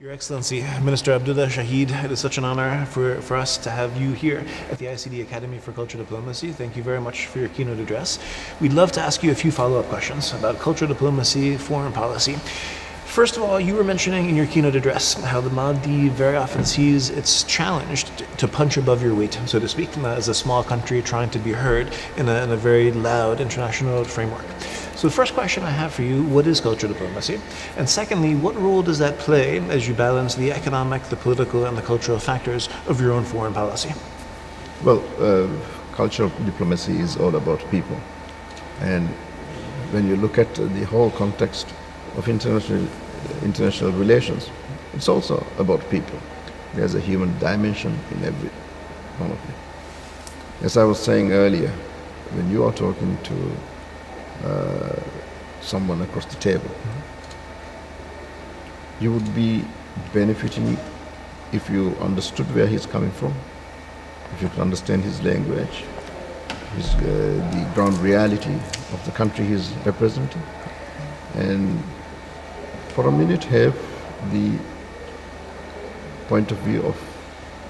Your Excellency, Minister Abdulla Shahid, it is such an honor for us to have you here at the ICD Academy for Cultural Diplomacy. Thank you very much for your keynote address. We'd love to ask you a few follow-up questions about cultural diplomacy, foreign policy. First of all, you were mentioning in your keynote address how the Maldives very often sees it's challenged to punch above your weight, so to speak, as a small country trying to be heard in a very loud international framework. So the first question I have for you, what is cultural diplomacy? And secondly, what role does that play as you balance the economic, the political, and the cultural factors of your own foreign policy? Well, cultural diplomacy is all about people. And when you look at the whole context of international relations, it's also about people. There's a human dimension in every one of them. As I was saying earlier, when you are talking to someone across the table, you would be benefiting if you understood where he's coming from, if you could understand his language, the ground reality of the country he's representing, and for a minute have the point of view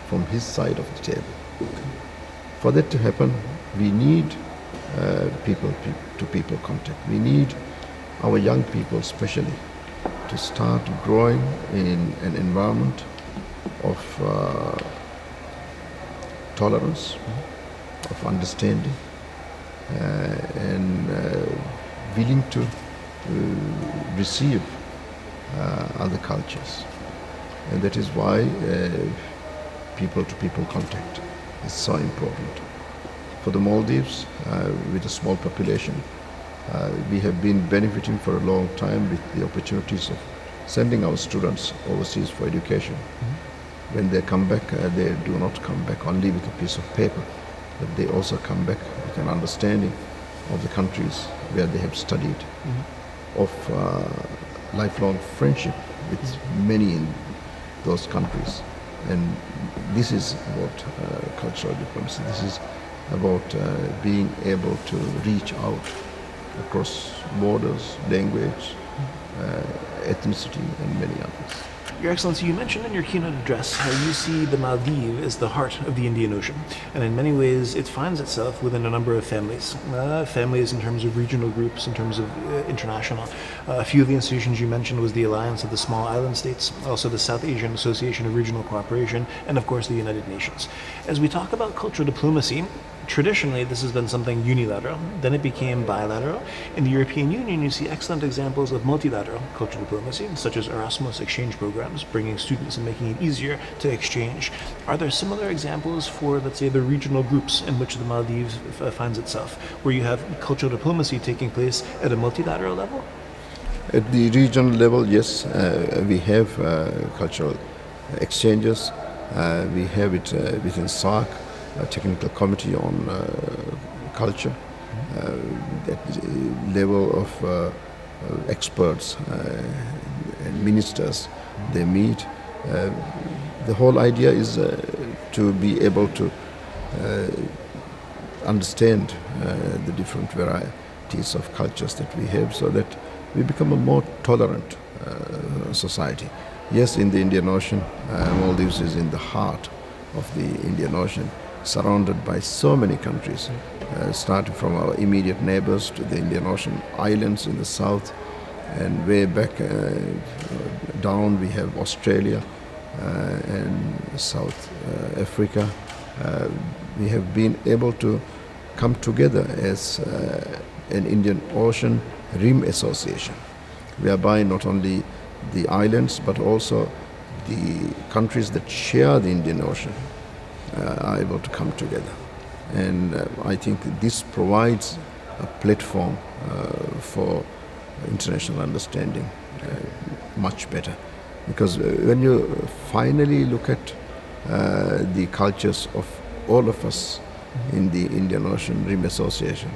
from his side of the table. For that to happen, we need people-to-people contact. We need our young people especially to start growing in an environment of tolerance, of understanding, and willing to receive other cultures. And that is why people-to-people contact is so important. For the Maldives, with a small population, we have been benefiting for a long time with the opportunities of sending our students overseas for education. When they come back, they do not come back only with a piece of paper, but they also come back with an understanding of the countries where they have studied, of lifelong friendship with many in those countries. And this is about cultural diplomacy. This is about being able to reach out across borders, language, ethnicity, and many others. Your Excellency, you mentioned in your keynote address how you see the Maldives as the heart of the Indian Ocean. And in many ways, it finds itself within a number of families. Families in terms of regional groups, in terms of international. A few of the institutions you mentioned was the Alliance of the Small Island States, also the South Asian Association of Regional Cooperation, and of course the United Nations. As we talk about cultural diplomacy, traditionally, this has been something unilateral. Then it became bilateral. In the European Union, you see excellent examples of multilateral cultural diplomacy, such as Erasmus exchange programs, bringing students and making it easier to exchange. Are there similar examples for, let's say, the regional groups in which the Maldives finds itself, where you have cultural diplomacy taking place at a multilateral level? At the regional level, yes, we have cultural exchanges. We have it within SAARC, a technical committee on culture. At the level of experts and ministers, they meet. The whole idea is to be able to understand the different varieties of cultures that we have, so that we become a more tolerant society. Yes, in the Indian Ocean, Maldives is in the heart of the Indian Ocean, surrounded by so many countries, starting from our immediate neighbors to the Indian Ocean islands in the south, and way back down we have Australia and South Africa. We have been able to come together as an Indian Ocean Rim Association, whereby not only the islands but also the countries that share the Indian Ocean are able to come together. And I think this provides a platform for international understanding much better. Because when you finally look at the cultures of all of us in the Indian Ocean Rim Association,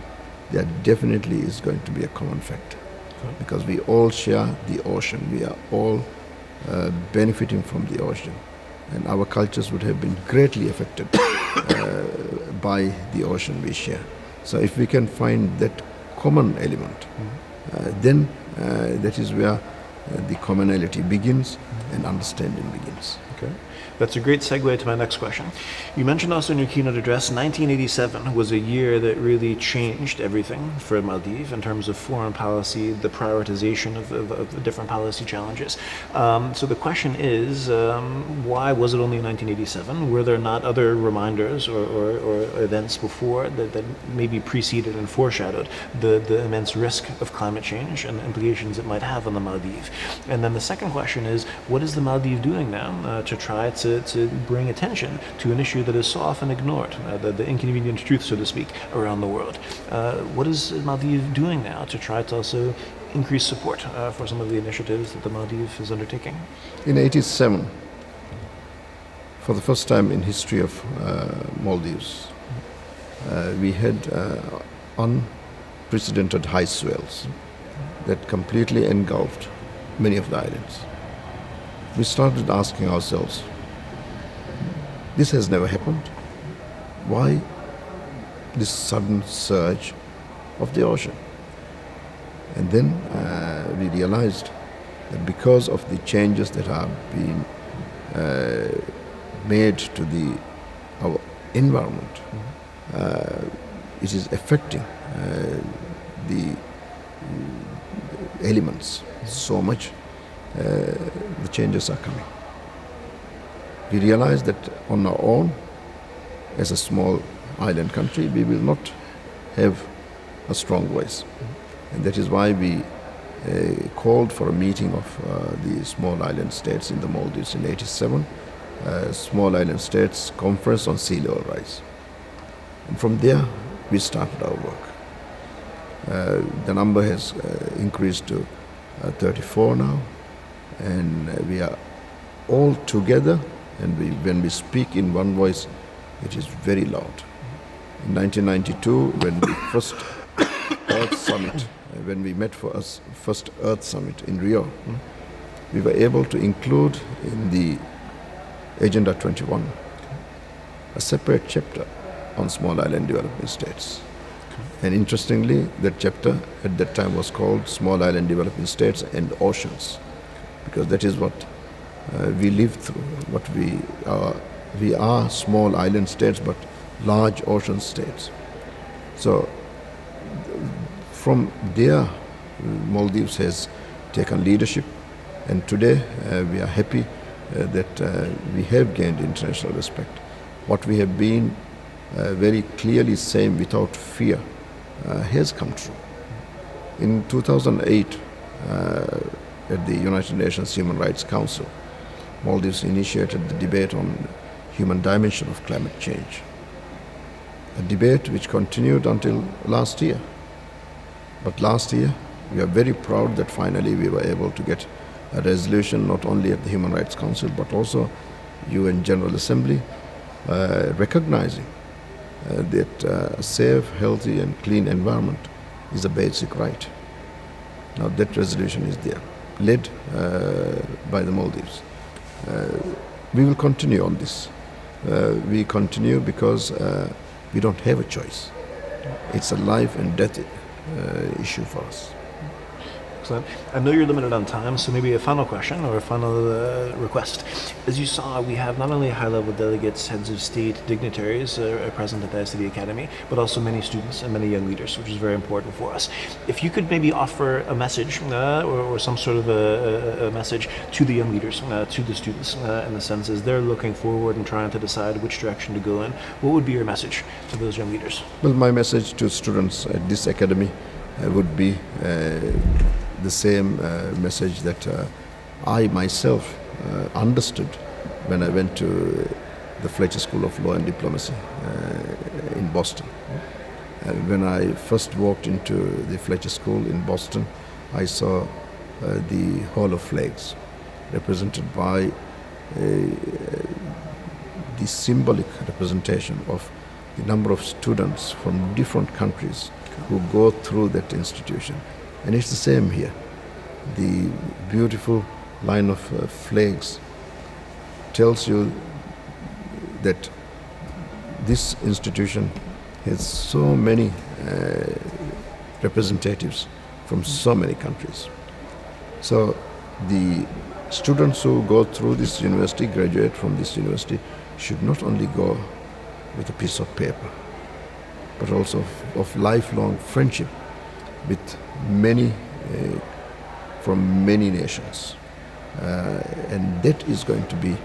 there definitely is going to be a common factor. Because we all share the ocean, we are all benefiting from the ocean. And our cultures would have been greatly affected by the ocean we share. So if we can find that common element, then that is where the commonality begins and understanding begins. Okay. That's a great segue to my next question. You mentioned also in your keynote address, 1987 was a year that really changed everything for Maldives in terms of foreign policy, the prioritization of the different policy challenges. So the question is, why was it only 1987? Were there not other reminders or events before that maybe preceded and foreshadowed the immense risk of climate change and the implications it might have on the Maldives? And then the second question is, what is the Maldives doing now to try to bring attention to an issue that is so often ignored, the inconvenient truth, so to speak, around the world? What is Maldives doing now to try to also increase support for some of the initiatives that the Maldives is undertaking? In 87, for the first time in history of Maldives, we had unprecedented high swells that completely engulfed many of the islands. We started asking ourselves, this has never happened. Why this sudden surge of the ocean? And then we realized that because of the changes that are being made to our environment, it is affecting the elements so much. The changes are coming. We realize that on our own, as a small island country, we will not have a strong voice. And that is why we called for a meeting of the small island states in the Maldives in 87, Small Island States Conference on Sea Level Rise. And from there, we started our work. The number has increased to 34 now, and we are all together, and when we speak in one voice, it is very loud. In 1992, when the first Earth Summit, when we met for us first Earth Summit in Rio, we were able to include in the Agenda 21 a separate chapter on small island developing states. And interestingly, that chapter at that time was called Small Island Developing States and Oceans, because that is what we live through. What we are small island states, but large ocean states. So from there, Maldives has taken leadership, and today we are happy that we have gained international respect. What we have been very clearly saying without fear has come true. In 2008, at the United Nations Human Rights Council, Maldives initiated the debate on human dimension of climate change, a debate which continued until last year. But last year, we are very proud that finally we were able to get a resolution not only at the Human Rights Council but also UN General Assembly recognizing that a safe, healthy and clean environment is a basic right. Now that resolution is there, led by the Maldives. We will continue on this. We continue because we don't have a choice. It's a life and death issue for us. Excellent. I know you're limited on time, so maybe a final question or a final request. As you saw, we have not only high-level delegates, heads of state, dignitaries present at the ICD Academy, but also many students and many young leaders, which is very important for us. If you could maybe offer a message or some sort of a message to the young leaders, to the students, in the sense as they're looking forward and trying to decide which direction to go in, what would be your message to those young leaders? Well, my message to students at this academy would be the same message that I myself understood when I went to the Fletcher School of Law and Diplomacy in Boston. When I first walked into the Fletcher School in Boston, I saw the Hall of Flags represented by the symbolic representation of the number of students from different countries who go through that institution. And it's the same here. The beautiful line of flags tells you that this institution has so many representatives from so many countries. So the students who go through this university, graduate from this university, should not only go with a piece of paper, but also of lifelong friendship with many from many nations. And that is going to be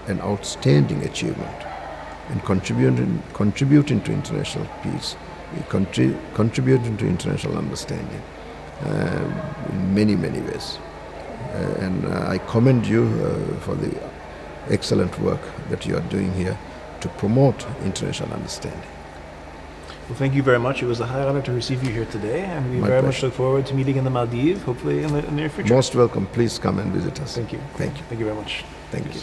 an outstanding achievement and contributing to international peace, contributing to international understanding in many, many ways. And I commend you for the excellent work that you are doing here to promote international understanding. Well, thank you very much. It was a high honor to receive you here today, and we My very much pleasure. look forward to meeting in the Maldives, hopefully in the near future. Most welcome. Please come and visit us. Thank you. Thank you. Thank you very much. Thank Yes. you.